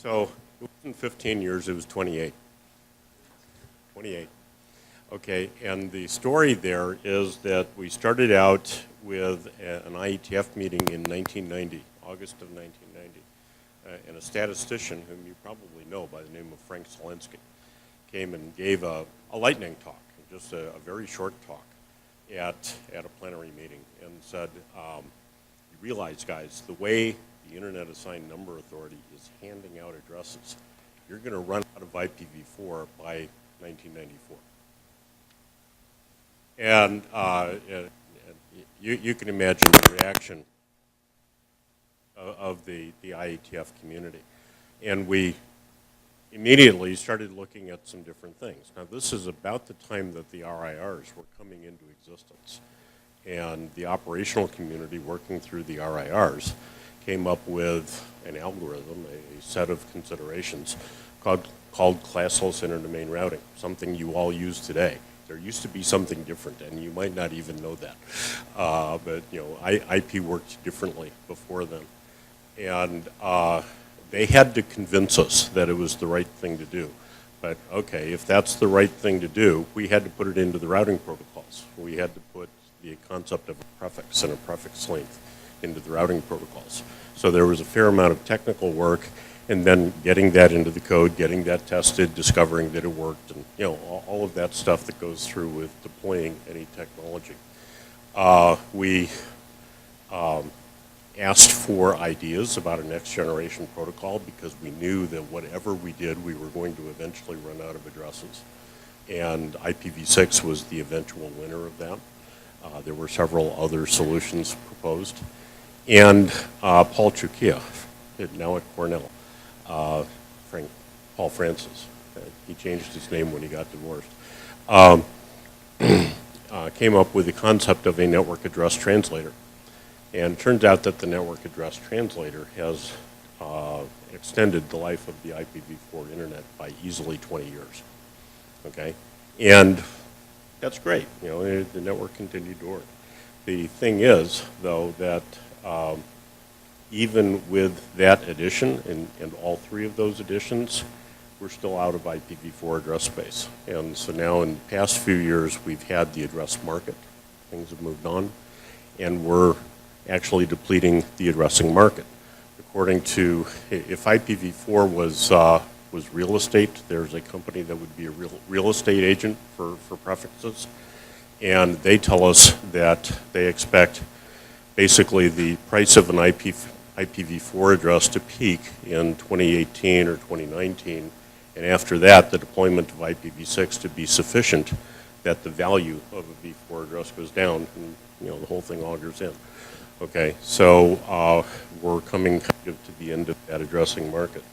So it wasn't 15 years, it was 28. 28. Okay, and the story there is that we started out with an IETF meeting in 1990, August of 1990, and a statistician whom you probably know by the name of Frank Zelensky came and gave a lightning talk, just a very short talk at a plenary meeting, and said, you realize, guys, the way the Internet Assigned Number Authority is handing out addresses, you're going to run out of IPv4 by 1994. And you can imagine the reaction of the IETF community. And we immediately started looking at some different things. Now, this is about the time that the RIRs were coming into existence. And the operational community working through the RIRs came up with an algorithm, a set of considerations called classless interdomain routing, something you all use today. There used to be something different, and you might not even know that. But you know, IP worked differently before then. And they had to convince us that it was the right thing to do. But okay, if that's the right thing to do, we had to put it into the routing protocols. We had to put the concept of a prefix and a prefix length into the routing protocols. So there was a fair amount of technical work, and then getting that into the code, getting that tested, discovering that it worked, and you know, all of that stuff that goes through with deploying any technology. We asked for ideas about a next generation protocol because we knew that whatever we did, we were going to eventually run out of addresses. And IPv6 was the eventual winner of that. There were several other solutions proposed. And Paul Chukia, now at Cornell, Paul Francis, he changed his name when he got divorced, came up with the concept of a network address translator. And it turns out that the network address translator has extended the life of the IPv4 internet by easily 20 years. Okay? And that's great. You know, the network continued to work. The thing is, though, that even with that addition and all three of those additions, we're still out of IPv4 address space. And so now in the past few years, we've had the address market. Things have moved on. And we're actually depleting the addressing market. According to, if IPv4 was real estate, there's a company that would be a real estate agent for prefixes. And they tell us that they expect basically the price of an IPv4 address to peak in 2018 or 2019, and after that, the deployment of IPv6 to be sufficient that the value of a v4 address goes down, and you know, the whole thing augers in. Okay, so we're coming kind of to the end of that addressing market.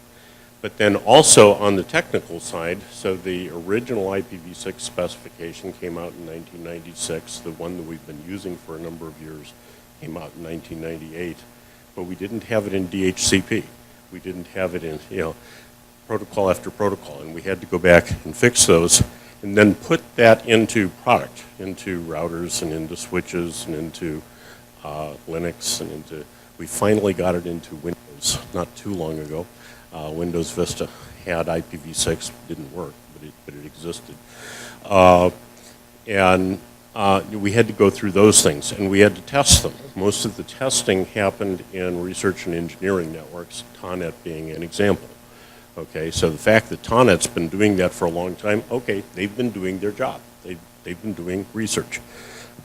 But then also on the technical side, so the original IPv6 specification came out in 1996, the one that we've been using for a number of years came out in 1998, but we didn't have it in DHCP. We didn't have it in, you know, protocol after protocol, and we had to go back and fix those and then put that into product, into routers and into switches and into Linux and into, we finally got it into Windows not too long ago. Windows Vista had IPv6, didn't work, but it existed. We had to go through those things, and we had to test them. Most of the testing happened in research and engineering networks, TONNET being an example. Okay, so the fact that TONNET's been doing that for a long time, okay, they've been doing their job. They've been doing research.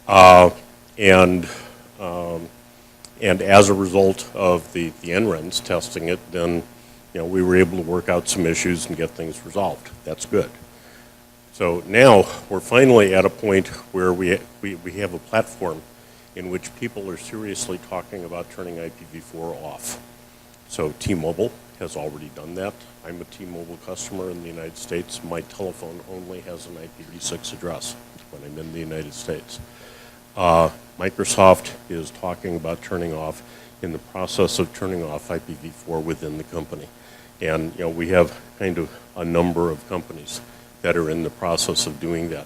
And as a result of the NRENs testing it, then you know, we were able to work out some issues and get things resolved. That's good. So now we're finally at a point where we have a platform in which people are seriously talking about turning IPv4 off. So T-Mobile has already done that. I'm a T-Mobile customer in the United States. My telephone only has an IPv6 address when I'm in the United States. Microsoft is talking about turning off, in the process of turning off IPv4 within the company. And you know, we have kind of a number of companies that are in the process of doing that.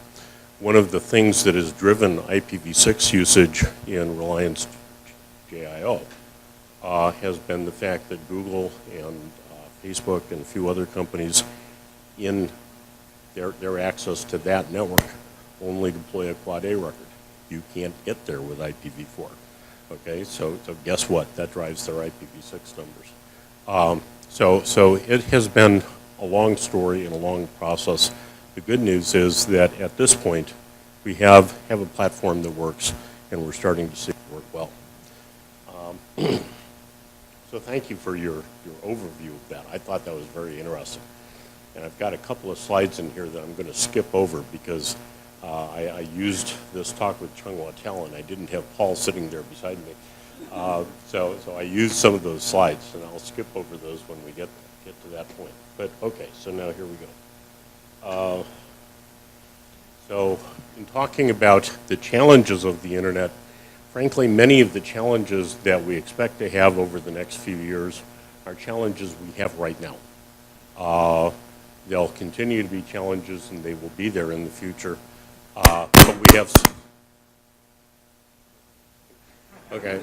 One of the things that has driven IPv6 usage in Reliance JIO has been the fact that Google and Facebook and a few other companies in their access to that network only deploy a Quad A record. You can't get there with IPv4. Okay, so guess what? That drives their IPv6 numbers. So it has been a long story and a long process. The good news is that at this point, we have a platform that works, and we're starting to see it work well. So thank you for your overview of that. I thought that was very interesting. And I've got a couple of slides in here that I'm going to skip over because I used this talk with Chung Hwa-Tel, and I didn't have Paul sitting there beside me. So I used some of those slides, and I'll skip over those when we get to that point. But okay, so now here we go. So in talking about the challenges of the internet, frankly, many of the challenges that we expect to have over the next few years are challenges we have right now. There'll continue to be challenges, and they will be there in the future. But we have, okay.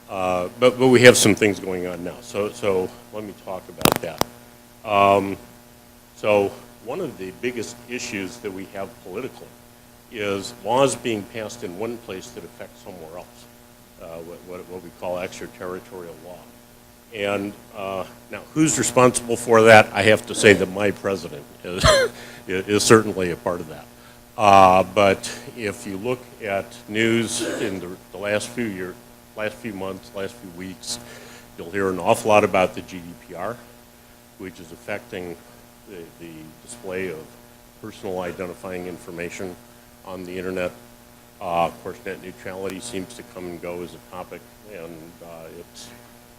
But we have some things going on now. So let me talk about that. So one of the biggest issues that we have politically is laws being passed in one place that affect somewhere else, what we call extraterritorial law. And now, who's responsible for that? I have to say that my president is certainly a part of that. But if you look at news in the last few years, last few months, last few weeks, you'll hear an awful lot about the GDPR, which is affecting the display of personal identifying information on the internet. Of course, net neutrality seems to come and go as a topic, and it's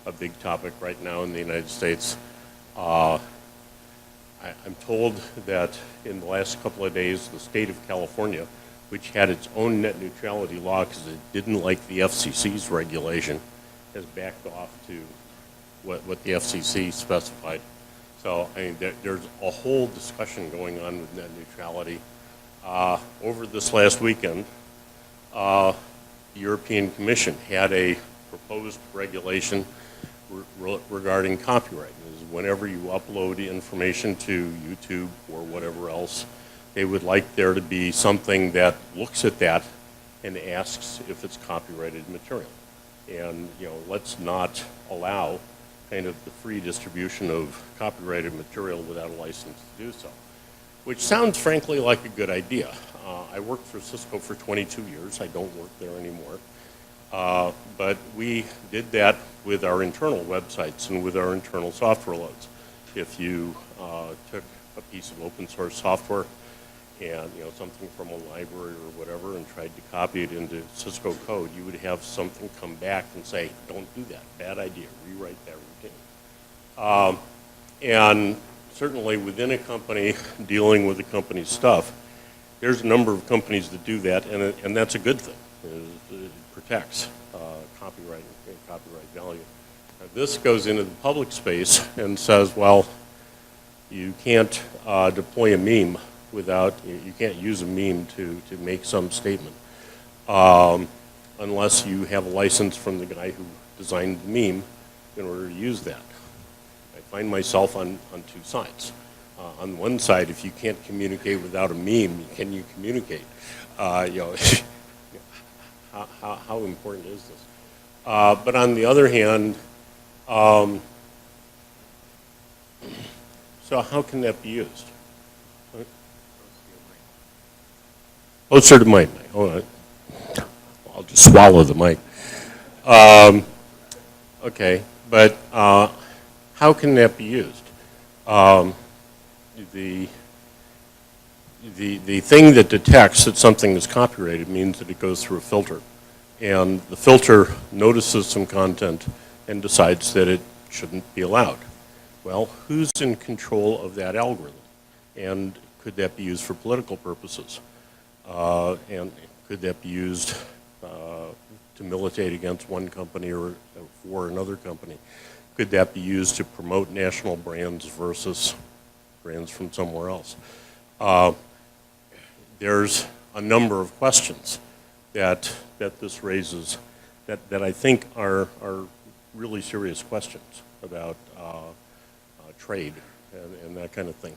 a big topic right now in the United States. I'm told that in the last couple of days, the state of California, which had its own net neutrality law because it didn't like the FCC's regulation, has backed off to what the FCC specified. So I mean, there's a whole discussion going on with net neutrality. Over this last weekend, the European Commission had a proposed regulation regarding copyright. Whenever you upload information to YouTube or whatever else, they would like there to be something that looks at that and asks if it's copyrighted material. And let's not allow kind of the free distribution of copyrighted material without a license to do so, which sounds frankly like a good idea. I worked for Cisco for 22 years. I don't work there anymore. But we did that with our internal websites and with our internal software loads. If you took a piece of open source software and something from a library or whatever and tried to copy it into Cisco code, you would have something come back and say, don't do that, bad idea, rewrite that routine. And certainly within a company dealing with the company's stuff, there's a number of companies that do that, and that's a good thing. It protects copyright and copyright value. Now, this goes into the public space and says, well, you can't deploy a meme without, you can't use a meme to make some statement unless you have a license from the guy who designed the meme in order to use that. I find myself on two sides. On one side, if you can't communicate without a meme, can you communicate? How important is this? But on the other hand, so how can that be used? Closer to my mic. Hold on. I'll just swallow the mic. Okay, but how can that be used? The thing that detects that something is copyrighted means that it goes through a filter. And the filter notices some content and decides that it shouldn't be allowed. Well, who's in control of that algorithm? And could that be used for political purposes? And could that be used to militate against one company or for another company? Could that be used to promote national brands versus brands from somewhere else? There's a number of questions that this raises that I think are really serious questions. about trade and that kind of thing.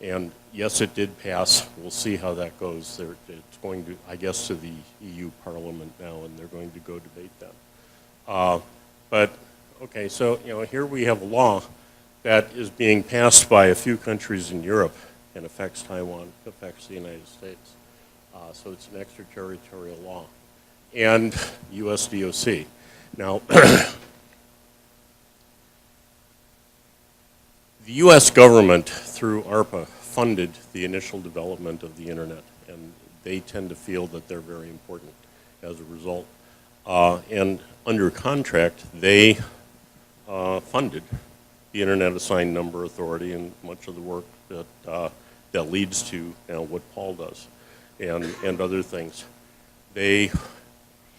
And yes, it did pass. We'll see how that goes. It's going to, I guess, to the EU Parliament now, and they're going to go debate that. But okay, so here we have a law that is being passed by a few countries in Europe and affects Taiwan, affects the United States. So it's an extraterritorial law. And U.S. DOC. Now, the U.S. government, through ARPA, funded the initial development of the internet, and they tend to feel that they're very important as a result. And under contract, they funded the Internet Assigned Number Authority and much of the work that leads to what Paul does and other things. They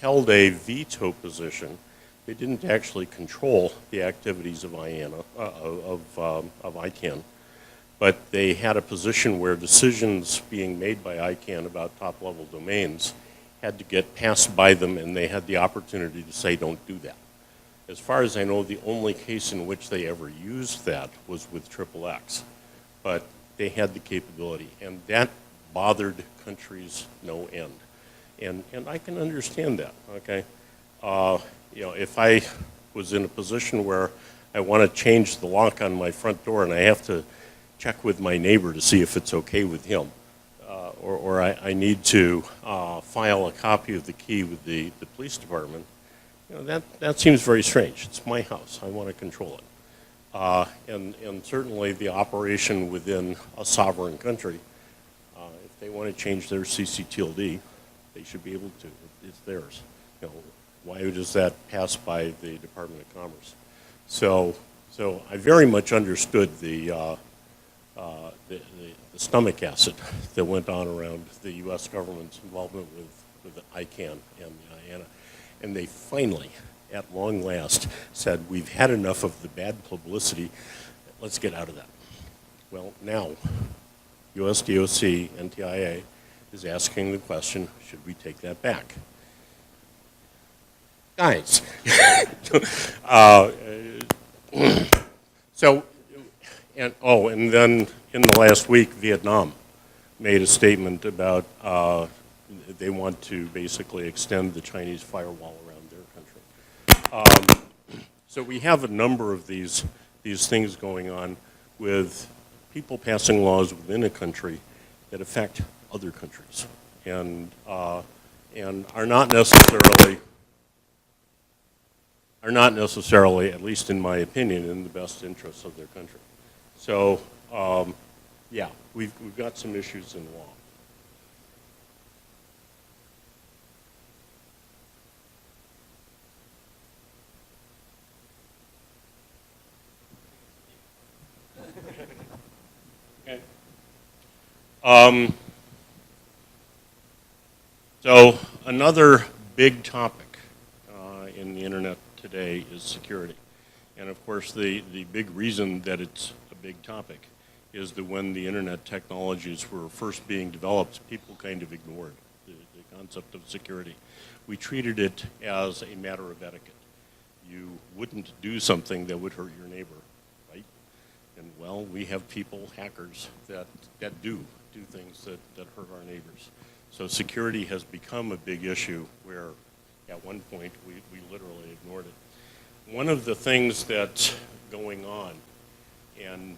held a veto position. They didn't actually control the activities of ICANN, but they had a position where decisions being made by ICANN about top-level domains had to get passed by them, and they had the opportunity to say, don't do that. As far as I know, the only case in which they ever used that was with XXX, but they had the capability, and that bothered countries no end. And I can understand that, okay? If I was in a position where I want to change the lock on my front door and I have to check with my neighbor to see if it's okay with him, or I need to file a copy of the key with the police department, that seems very strange. It's my house. I want to control it. And certainly the operation within a sovereign country, if they want to change their CCTLD, they should be able to. It's theirs. Why does that pass by the Department of Commerce? So I very much understood the stomach acid that went on around the U.S. government's involvement with ICANN and IANA. And they finally, at long last, said, we've had enough of the bad publicity. Let's get out of that. Well, now, U.S. DOC, NTIA, is asking the question, should we take that back? Guys. And then in the last week, Vietnam made a statement about they want to basically extend the Chinese firewall around their country. So we have a number of these things going on with people passing laws within a country that affect other countries and are not necessarily, at least in my opinion, in the best interests of their country. So, yeah, we've got some issues in law. Okay. So another big topic in the internet today is security. And of course, the big reason that it's a big topic is that when the internet technologies were first being developed, people kind of ignored the concept of security. We treated it as a matter of etiquette. You wouldn't do something that would hurt your neighbor, right? And well, we have people, hackers, that do things that hurt our neighbors. So security has become a big issue where at one point we literally ignored it. One of the things that's going on, and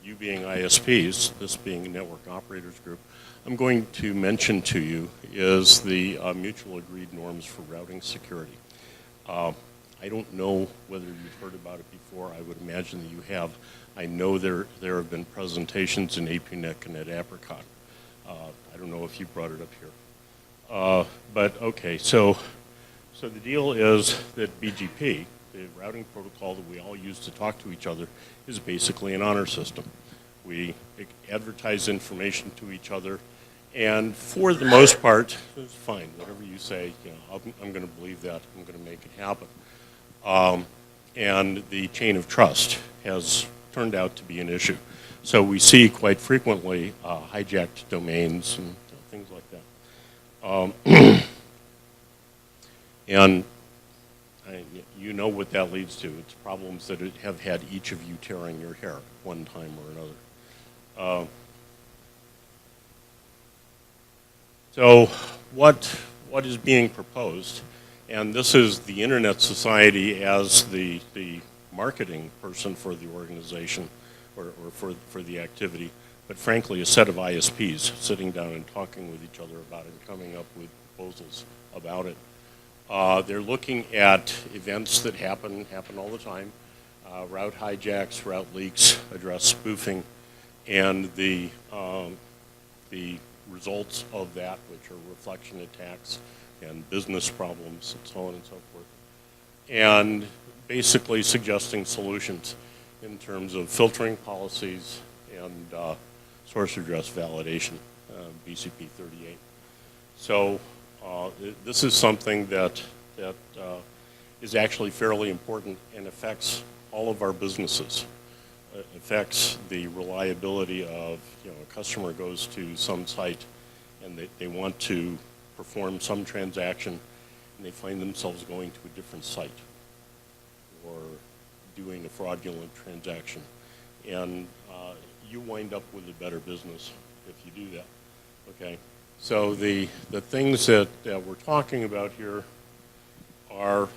you being ISPs, this being a network operators group, I'm going to mention to you is the mutual agreed norms for routing security. I don't know whether you've heard about it before. I would imagine that you have. I know there have been presentations in APNet and at Apricot. I don't know if you brought it up here. But okay, so the deal is that BGP, the routing protocol that we all use to talk to each other, is basically an honor system. We advertise information to each other, and for the most part, it's fine. Whatever you say, I'm going to believe that. I'm going to make it happen. And the chain of trust has turned out to be an issue. So we see quite frequently hijacked domains and things like that. And you know what that leads to. It's problems that have had each of you tearing your hair one time or another. So what is being proposed, and this is the Internet Society as the marketing person for the organization or for the activity, but frankly a set of ISPs sitting down and talking with each other about it and coming up with proposals about it. They're looking at events that happen all the time, route hijacks, route leaks, address spoofing, and the results of that, which are reflection attacks and business problems and so on and so forth. And basically suggesting solutions in terms of filtering policies and source address validation, BCP 38. So this is something that is actually fairly important and affects all of our businesses. It affects the reliability of, a customer goes to some site and they want to perform some transaction and they find themselves going to a different site or doing a fraudulent transaction. And you wind up with a better business if you do that, okay? So the things that we're talking about here are,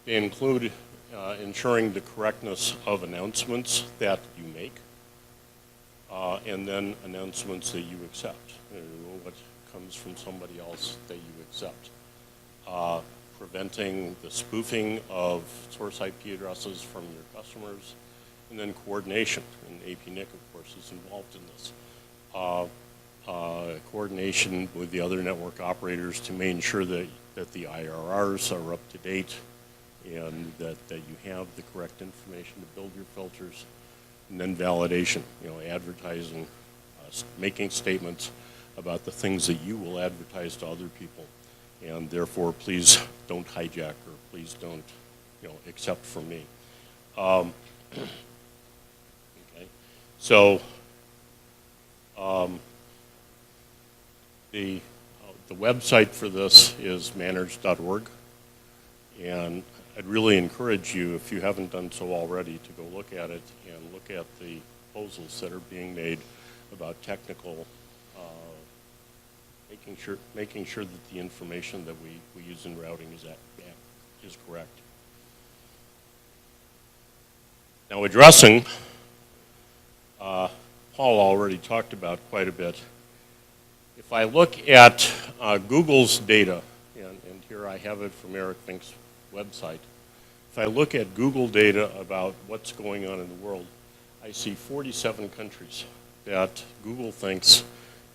they include ensuring the correctness of announcements that you make, and then announcements that you accept. What comes from somebody else that you accept. Preventing the spoofing of source IP addresses from your customers, and then coordination. And APNIC, of course, is involved in this. Coordination with the other network operators to make sure that the IRRs are up to date and that you have the correct information to build your filters. And then validation, advertising, making statements about the things that you will advertise to other people. And therefore, please don't hijack or please don't, accept from me. Okay. So the website for this is manage.org, and I'd really encourage you, if you haven't done so already, to go look at it and look at the proposals that are being made about technical, making sure that the information that we use in routing is correct. Now addressing, Paul already talked about quite a bit. If I look at Google's data, and here I have it from Eric Fink's website, if I look at Google data about what's going on in the world, I see 47 countries that Google thinks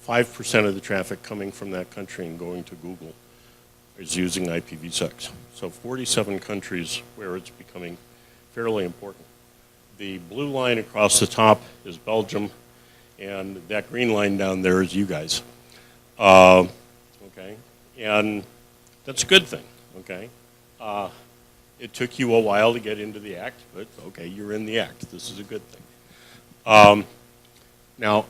5% of the traffic coming from that country and going to Google is using IPv6. So 47 countries where it's becoming fairly important. The blue line across the top is Belgium, and that green line down there is you guys. Okay, and that's a good thing, okay? It took you a while to get into the act, but okay, you're in the act. This is a good thing. Now,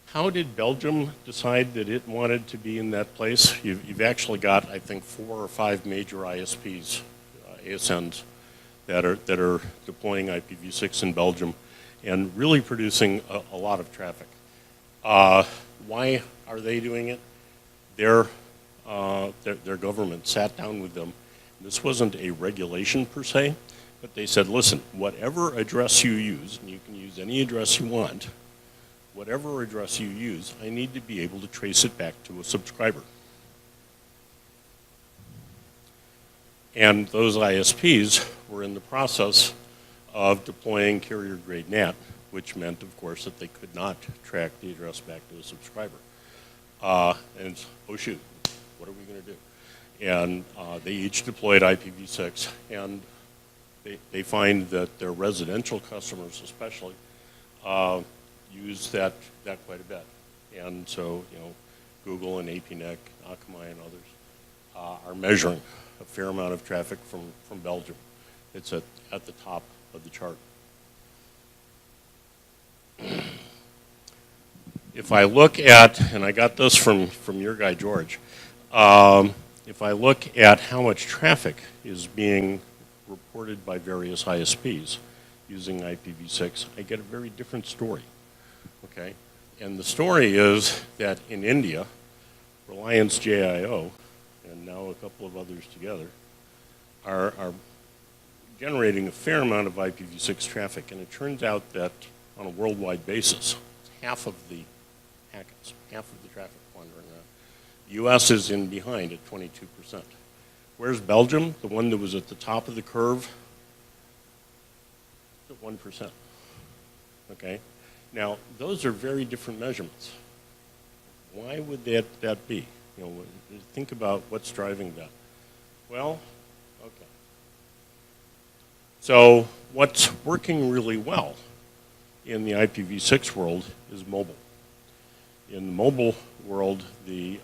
how did Belgium decide that it wanted to be in that place? You've actually got, I think, 4 or 5 major ISPs, ASNs, that are deploying IPv6 in Belgium and really producing a lot of traffic. Why are they doing it? Their government sat down with them. This wasn't a regulation per se, but they said, listen, whatever address you use, and you can use any address you want, whatever address you use, I need to be able to trace it back to a subscriber. And those ISPs were in the process of deploying carrier-grade NAT, which meant, of course, that they could not track the address back to a subscriber. And oh shoot, what are we going to do? And they each deployed IPv6, and they find that their residential customers especially use that quite a bit. And so, Google and APNIC, Akamai and others are measuring a fair amount of traffic from Belgium. It's at the top of the chart. If I look at, and I got this from your guy, George, if I look at how much traffic is being reported by various ISPs using IPv6, I get a very different story, okay? And the story is that in India, Reliance JIO, and now a couple of others together, are generating a fair amount of IPv6 traffic, and it turns out that on a worldwide basis, half of the packets, half of the traffic wandering around. The US is in behind at 22%. Where's Belgium, the one that was at the top of the curve? At 1%, okay? Now, those are very different measurements. Why would that be? You know, think about what's driving that. Well, okay. So what's working really well in the IPv6 world is mobile. In the mobile world, the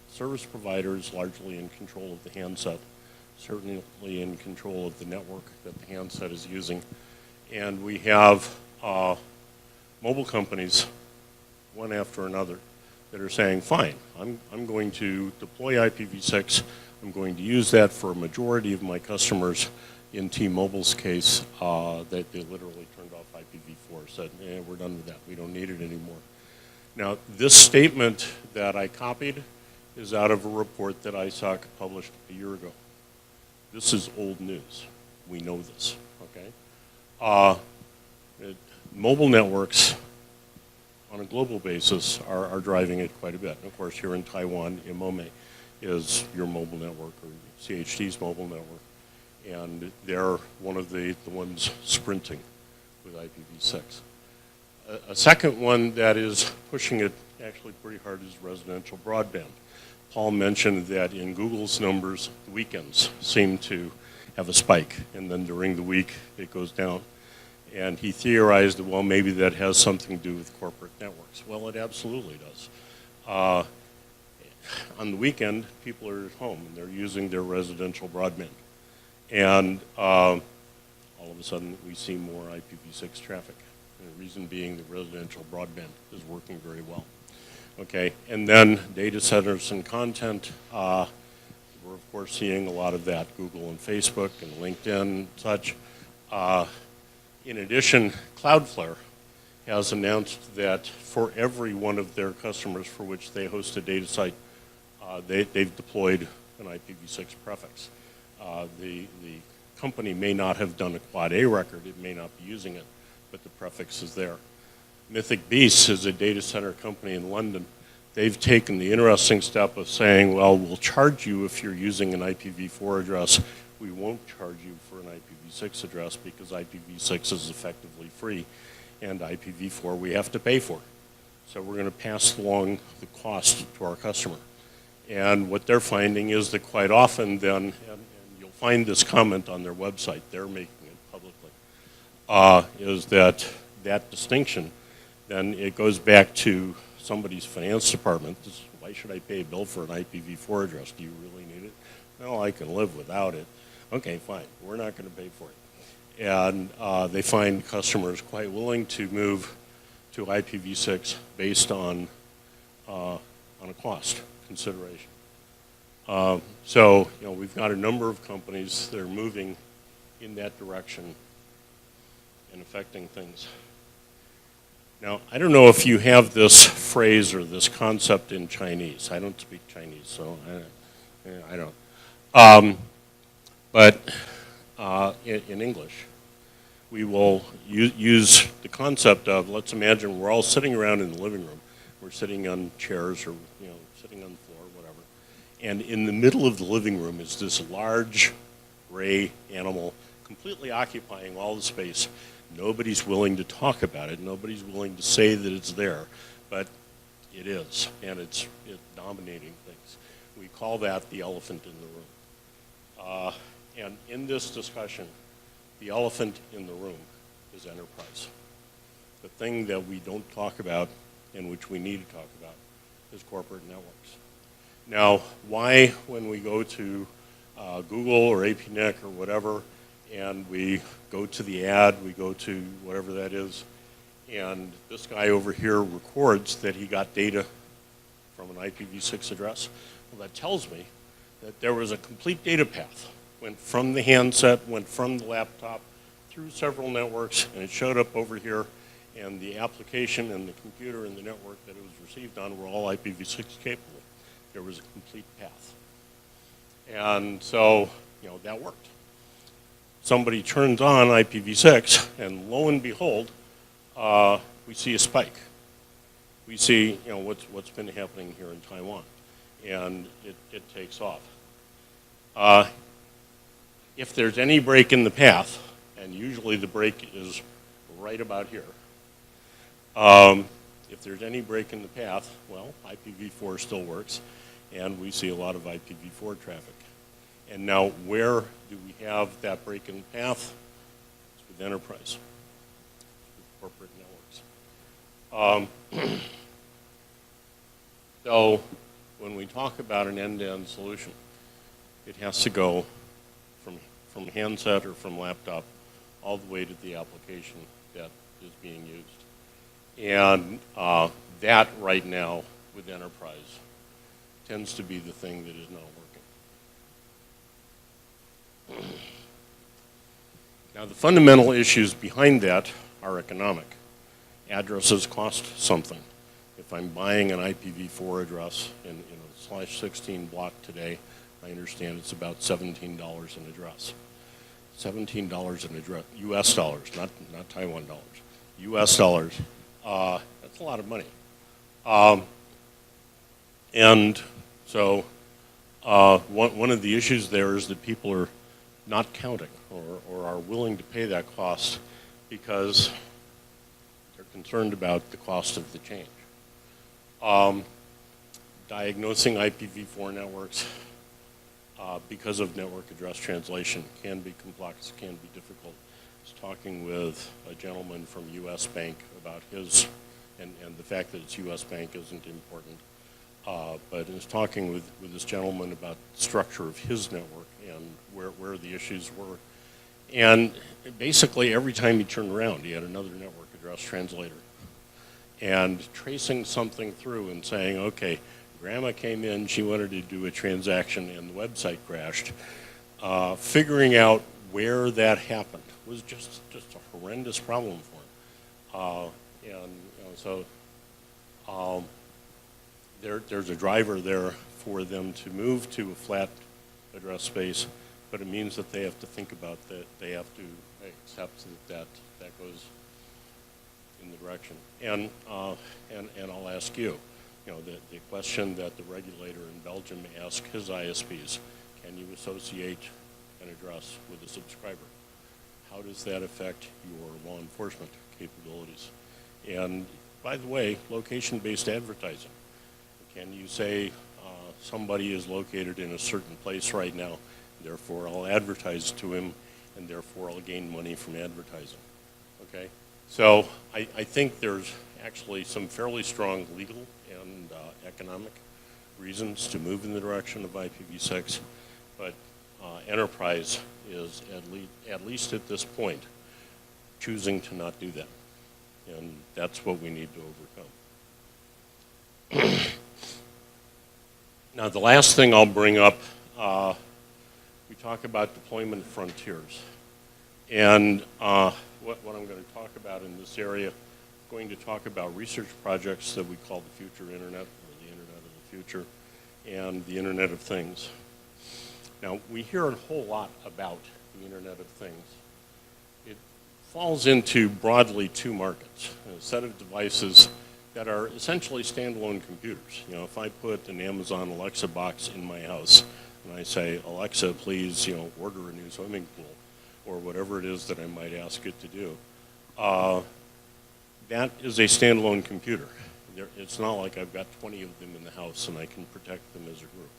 service provider is largely in control of the handset, certainly in control of the network that the handset is using. And we have mobile companies, one after another, that are saying, fine, I'm going to deploy IPv6. I'm going to use that for a majority of my customers. In T-Mobile's case, they literally turned off IPv4, said, we're done with that. We don't need it anymore. Now, this statement that I copied is out of a report that ISOC published a year ago. This is old news. We know this, okay? Mobile networks on a global basis are driving it quite a bit. And of course, here in Taiwan, Imome is your mobile network, or CHT's mobile network. And they're one of the ones sprinting with IPv6. A second one that is pushing it actually pretty hard is residential broadband. Paul mentioned that in Google's numbers, the weekends seem to have a spike, and then during the week it goes down. And he theorized that, well, maybe that has something to do with corporate networks. Well, it absolutely does. On the weekend, people are at home and they're using their residential broadband. And all of a sudden, we see more IPv6 traffic. And the reason being the residential broadband is working very well. Okay, and then data centers and content. We're, of course, seeing a lot of that, Google and Facebook and LinkedIn and such. In addition, Cloudflare has announced that for every one of their customers for which they host a data site, they've deployed an IPv6 prefix. The company may not have done a Quad A record, it may not be using it, but the prefix is there. Mythic Beasts is a data center company in London. They've taken the interesting step of saying, well, we'll charge you if you're using an IPv4 address. We won't charge you for an IPv6 address because IPv6 is effectively free, and IPv4 we have to pay for. So we're going to pass along the cost to our customer. And what they're finding is that quite often then, and you'll find this comment on their website, they're making it publicly, is that distinction, then it goes back to somebody's finance department. Why should I pay a bill for an IPv4 address? Do you really need it? Well, I can live without it. Okay, fine. We're not going to pay for it. And they find customers quite willing to move to IPv6 based on a cost consideration. So, you know, we've got a number of companies that are moving in that direction and affecting things. Now, I don't know if you have this phrase or this concept in Chinese. I don't speak Chinese, so I don't. But in English, we will use the concept of, let's imagine we're all sitting around in the living room. We're sitting on chairs or, you know, sitting on the floor, whatever. And in the middle of the living room is this large gray animal completely occupying all the space. Nobody's willing to talk about it. Nobody's willing to say that it's there, but it is, and it's dominating things. We call that the elephant in the room. And in this discussion, the elephant in the room is enterprise. The thing that we don't talk about and which we need to talk about is corporate networks. Now, why when we go to Google or APNIC or whatever, and we go to the ad, we go to whatever that is, and this guy over here records that he got data from an IPv6 address, well, that tells me that there was a complete data path. Went from the handset, went from the laptop, through several networks, and it showed up over here, and the application and the computer and the network that it was received on were all IPv6 capable. There was a complete path. And so, that worked. Somebody turns on IPv6, and lo and behold, we see a spike. We see, what's been happening here in Taiwan, and it takes off. If there's any break in the path, and usually the break is right about here, if there's any break in the path, well, IPv4 still works, and we see a lot of IPv4 traffic. And now, where do we have that break in the path? It's with enterprise, with corporate networks. So, when we talk about an end-to-end solution, it has to go from handset or from laptop all the way to the application that is being used. And that right now with enterprise tends to be the thing that is not working. Now, the fundamental issues behind that are economic. Addresses cost something. If I'm buying an IPv4 address in a /16 block today, I understand it's about $17 an address. $17 an address, US dollars, not Taiwan dollars. US dollars, that's a lot of money. And so one of the issues there is that people are not counting or are willing to pay that cost because they're concerned about the cost of the change. Diagnosing IPv4 networks because of network address translation can be complex, can be difficult. I was talking with a gentleman from US Bank about his, and the fact that it's US Bank isn't important, but I was talking with this gentleman about the structure of his network and where the issues were. And basically every time he turned around, he had another network address translator. And tracing something through and saying, okay, grandma came in, she wanted to do a transaction and the website crashed. Figuring out where that happened was just a horrendous problem for him. So there's a driver there for them to move to a flat address space, but it means that they have to think about that, they have to accept that goes in the direction. And I'll ask you, the question that the regulator in Belgium asked his ISPs, can you associate an address with a subscriber? How does that affect your law enforcement capabilities? And by the way, location-based advertising. Can you say somebody is located in a certain place right now, therefore I'll advertise to him, and therefore I'll gain money from advertising, okay? So I think there's actually some fairly strong legal and economic reasons to move in the direction of IPv6, but enterprise is, at least at this point, choosing to not do that. And that's what we need to overcome. Now, the last thing I'll bring up, we talk about deployment frontiers. And what I'm going to talk about in this area, I'm going to talk about research projects that we call the future internet, or the internet of the future, and the Internet of Things. Now, we hear a whole lot about the Internet of Things. It falls into broadly two markets, a set of devices that are essentially standalone computers. If I put an Amazon Alexa box in my house and I say, Alexa, please, order a new swimming pool, or whatever it is that I might ask it to do, that is a standalone computer. It's not like I've got 20 of them in the house and I can protect them as a group.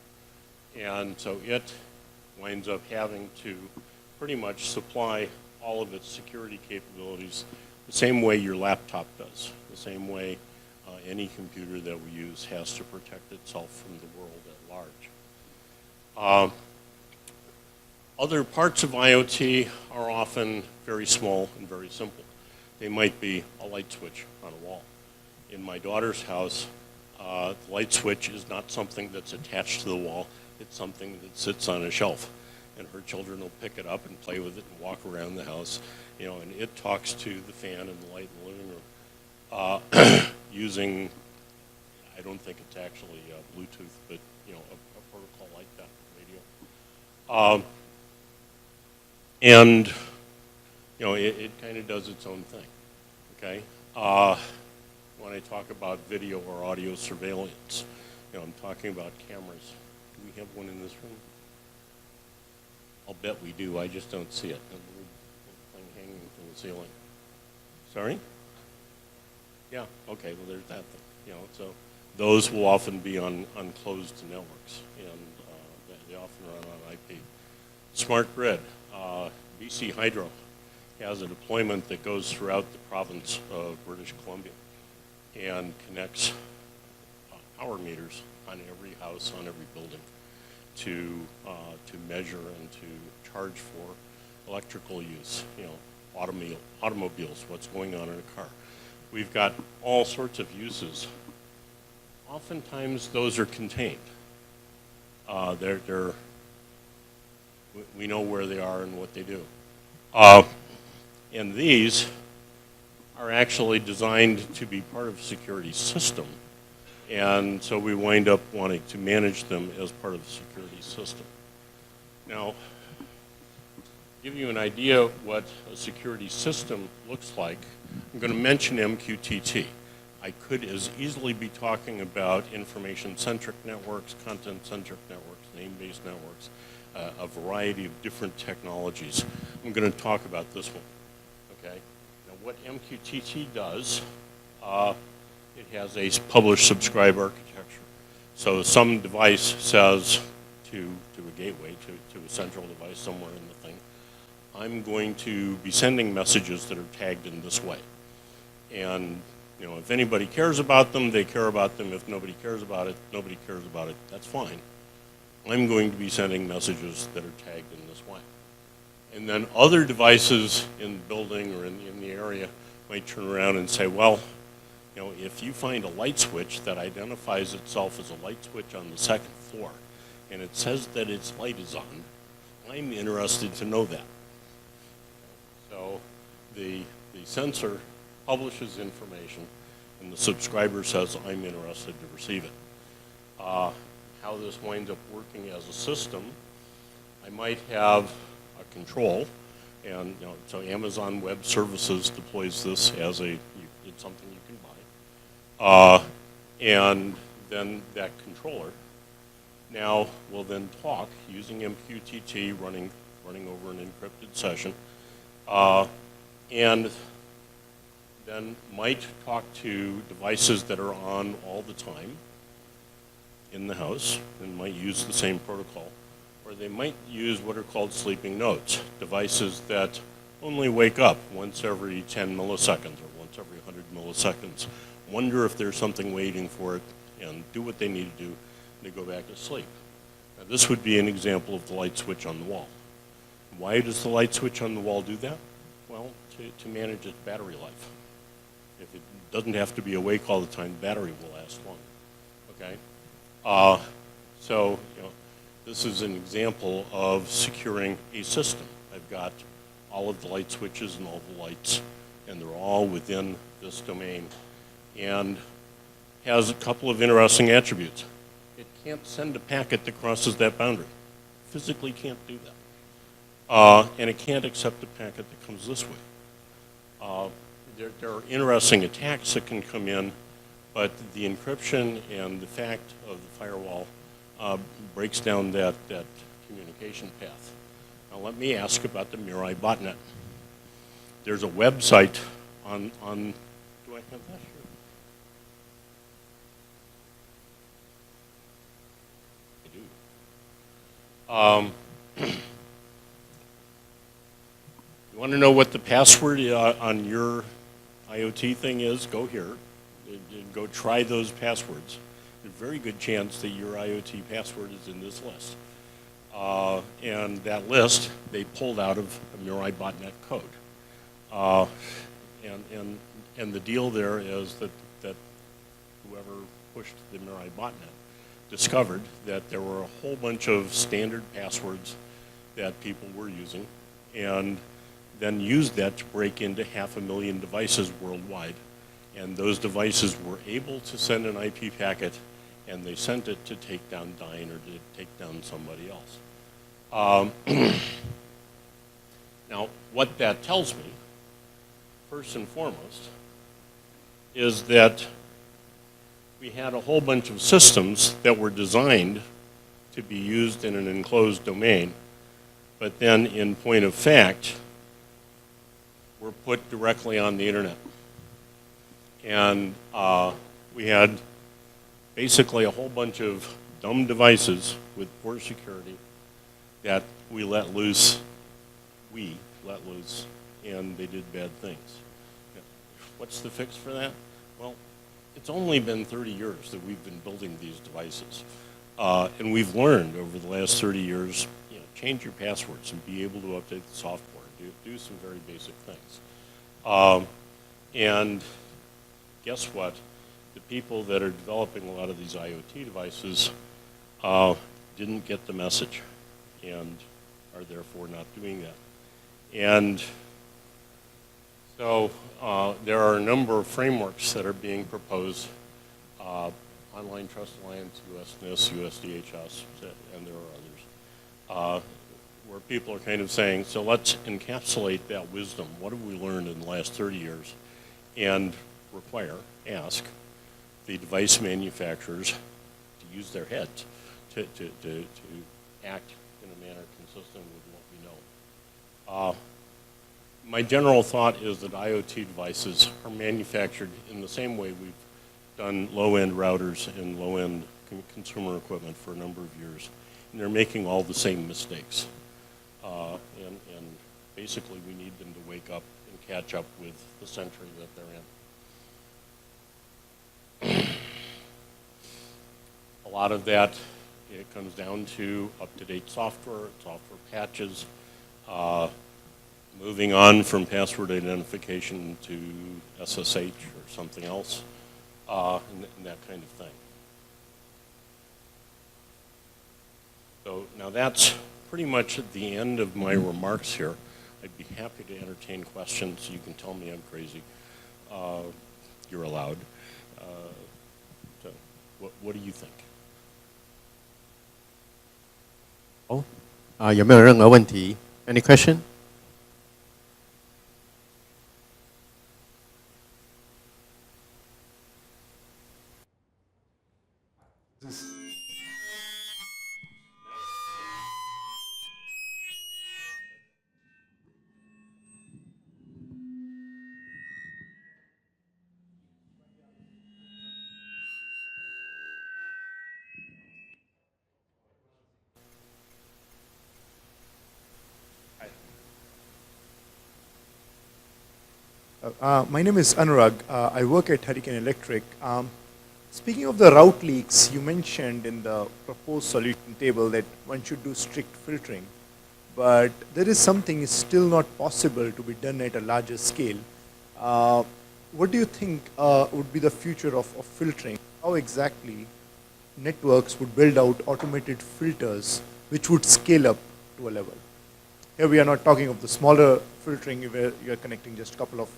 And so it winds up having to pretty much supply all of its security capabilities the same way your laptop does, the same way any computer that we use has to protect itself from the world at large. Other parts of IoT are often very small and very simple. They might be a light switch on a wall. In my daughter's house, the light switch is not something that's attached to the wall. It's something that sits on a shelf, and her children will pick it up and play with it and walk around the house, and it talks to the fan and the light in the living room using, I don't think it's actually Bluetooth, but a protocol like that, radio. And it kind of does its own thing. Okay. When I talk about video or audio surveillance, I'm talking about cameras. Do we have one in this room? I'll bet we do. I just don't see it. A little thing hanging from the ceiling. Sorry? Yeah. Okay. Well, there's that thing. So those will often be on closed networks, and they often run on IP. Smart grid. BC Hydro has a deployment that goes throughout the province of British Columbia and connects power meters on every house, on every building, to measure and to charge for electrical use. Automobiles, what's going on in a car. We've got all sorts of uses. Oftentimes, those are contained. We know where they are and what they do. And these are actually designed to be part of a security system. And so we wind up wanting to manage them as part of the security system. Now, to give you an idea of what a security system looks like, I'm going to mention MQTT. I could as easily be talking about information-centric networks, content-centric networks, name-based networks, a variety of different technologies. I'm going to talk about this one. Okay. Now, what MQTT does, it has a publish-subscribe architecture. So some device says to a gateway, to a central device somewhere in the thing, I'm going to be sending messages that are tagged in this way. And if anybody cares about them, they care about them. If nobody cares about it, nobody cares about it. That's fine. I'm going to be sending messages that are tagged in this way. And then other devices in the building or in the area might turn around and say, well, if you find a light switch that identifies itself as a light switch on the second floor, and it says that its light is on, I'm interested to know that. So the sensor publishes information, and the subscriber says, I'm interested to receive it. How this winds up working as a system, I might have a control, and so Amazon Web Services deploys this as it's something you can buy, and then that controller now will then talk using MQTT running over an encrypted session, and then might talk to devices that are on all the time in the house and might use the same protocol. Or they might use what are called sleeping nodes, devices that only wake up once every 10 milliseconds or once every 100 milliseconds, wonder if there's something waiting for it, and do what they need to do, and they go back to sleep. Now, this would be an example of the light switch on the wall. Why does the light switch on the wall do that? Well, to manage its battery life. If it doesn't have to be awake all the time, the battery will last long. Okay? So, this is an example of securing a system. I've got all of the light switches and all the lights, and they're all within this domain, and has a couple of interesting attributes. It can't send a packet that crosses that boundary. Physically can't do that. And it can't accept a packet that comes this way. There are interesting attacks that can come in, but the encryption and the fact of the firewall breaks down that communication path. Now let me ask about the Mirai botnet. There's a website on do I have that here? I do. You want to know what the password on your IoT thing is? Go here. Go try those passwords. There's a very good chance that your IoT password is in this list. And that list, they pulled out of a Mirai botnet code. And the deal there is that whoever pushed the Mirai botnet discovered that there were a whole bunch of standard passwords that people were using, and then used that to break into 500,000 devices worldwide. And those devices were able to send an IP packet, and they sent it to take down Dyn or to take down somebody else. Now, what that tells me, first and foremost, is that we had a whole bunch of systems that were designed to be used in an enclosed domain, but then in point of fact, were put directly on the internet. And we had basically a whole bunch of dumb devices with poor security that we let loose, and they did bad things. What's the fix for that? Well, it's only been 30 years that we've been building these devices. And we've learned over the last 30 years, change your passwords and be able to update the software, do some very basic things. And guess what? The people that are developing a lot of these IoT devices didn't get the message and are therefore not doing that. And so there are a number of frameworks that are being proposed, Online Trust Alliance, US NIST, USDHS, and there are others, where people are kind of saying, so let's encapsulate that wisdom. What have we learned in the last 30 years? And ask the device manufacturers to use their heads to act in a manner consistent with what we know. My general thought is that IoT devices are manufactured in the same way we've done low-end routers and low-end consumer equipment for a number of years, and they're making all the same mistakes. And basically we need them to wake up and catch up with the century that they're in. A lot of that, it comes down to up-to-date software patches, moving on from password identification to SSH or something else, and that kind of thing. So now that's pretty much at the end of my remarks here. I'd be happy to entertain questions. You can tell me I'm crazy. You're allowed. So what do you think? 有没有任何问题 ？Any question? My name is Anurag. I work at Hurricane Electric. Speaking of the route leaks, you mentioned in the proposed solution table that one should do strict filtering, but there is something is still not possible to be done at a larger scale. What do you think would be the future of filtering? How exactly networks would build out automated filters which would scale up to a level? Here we are not talking of the smaller filtering where you are connecting just a couple of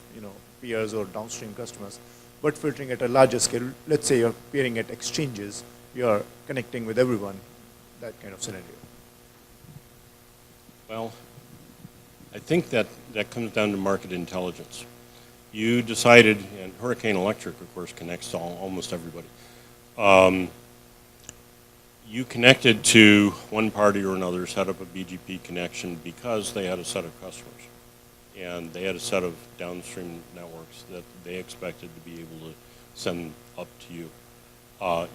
peers or downstream customers, but filtering at a larger scale. Let's say you're peering at exchanges, you're connecting with everyone, that kind of scenario. Well, I think that comes down to market intelligence. You decided, and Hurricane Electric, of course, connects to almost everybody. You connected to one party or another, set up a BGP connection because they had a set of customers. And they had a set of downstream networks that they expected to be able to send up to you.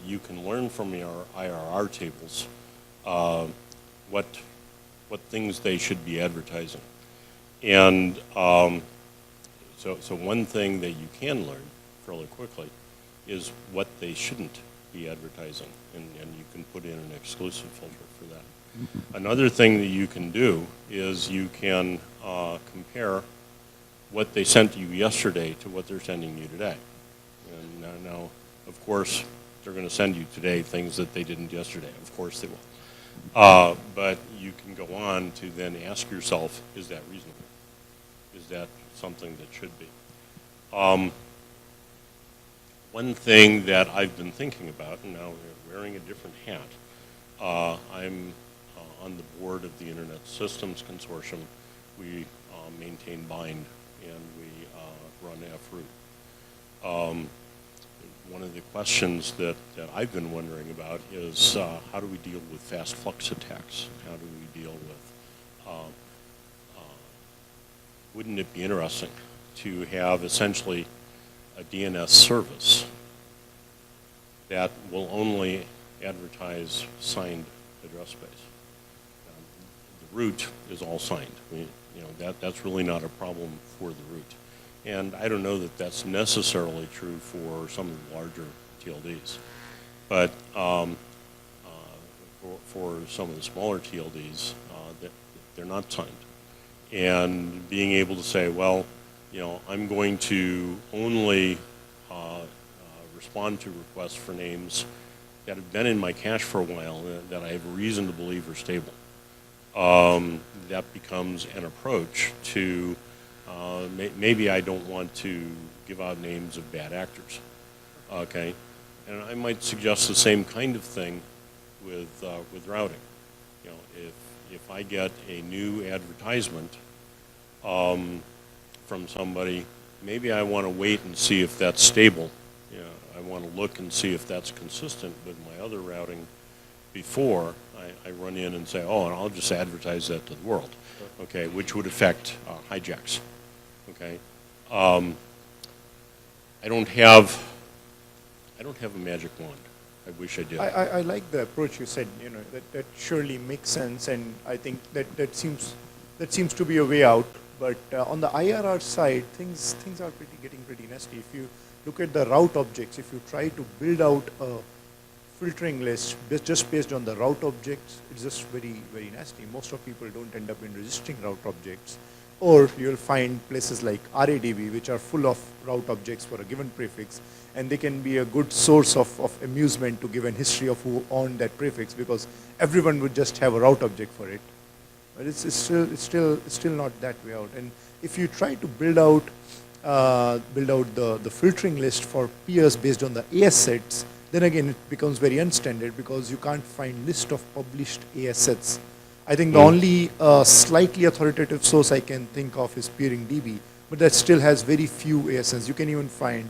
You can learn from your IRR tables what things they should be advertising. And so one thing that you can learn fairly quickly is what they shouldn't be advertising, and you can put in an exclusive filter for that. Another thing that you can do is you can compare what they sent to you yesterday to what they're sending you today. And now of course, they're going to send you today things that they didn't yesterday. Of course they will. But you can go on to then ask yourself, is that reasonable? Is that something that should be? One thing that I've been thinking about, and now wearing a different hat, I'm on the board of the Internet Systems Consortium. We maintain Bind, and we run FRoot. One of the questions that I've been wondering about is how do we deal with fast flux attacks? How do we deal with, wouldn't it be interesting to have essentially a DNS service that will only advertise signed address space? The root is all signed. That's really not a problem for the root. And I don't know that that's necessarily true for some of the larger TLDs. But for some of the smaller TLDs, they're not signed. And being able to say, well, I'm going to only respond to requests for names that have been in my cache for a while that I have a reason to believe are stable. That becomes an approach to maybe I don't want to give out names of bad actors, okay? And I might suggest the same kind of thing with routing. If I get a new advertisement from somebody, maybe I want to wait and see if that's stable. I want to look and see if that's consistent with my other routing before I run in and say, oh, and I'll just advertise that to the world, okay, which would affect hijacks, okay. I don't have a magic wand. I wish I did. I like the approach you said. That surely makes sense, and I think that seems to be a way out. But on the IRR side, things are getting pretty nasty. If you look at the route objects, if you try to build out a filtering list just based on the route objects, it's just very, very nasty. Most of people don't end up in registering route objects. Or you'll find places like RADB, which are full of route objects for a given prefix, and they can be a good source of amusement to give an history of who owned that prefix, because everyone would just have a route object for it. But it's still not that way out. And if you try to build out the filtering list for peers based on the AS sets, then again it becomes very unstandard, because you can't find list of published AS sets. I think the only slightly authoritative source I can think of is PeeringDB, but that still has very few ASNs. You can even find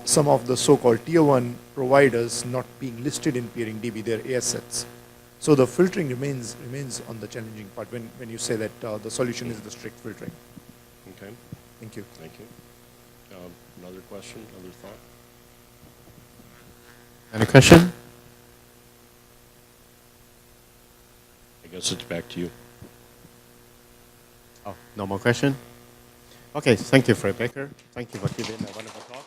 some of the so-called tier 1 providers not being listed in PeeringDB, their AS sets. So the filtering remains on the challenging part when you say that the solution is the strict filtering. Okay. Thank you. Thank you. Another question, another thought? Any question? I guess it's back to you. Oh, no more question? Okay, thank you, Fred Baker. Thank you for giving a wonderful talk.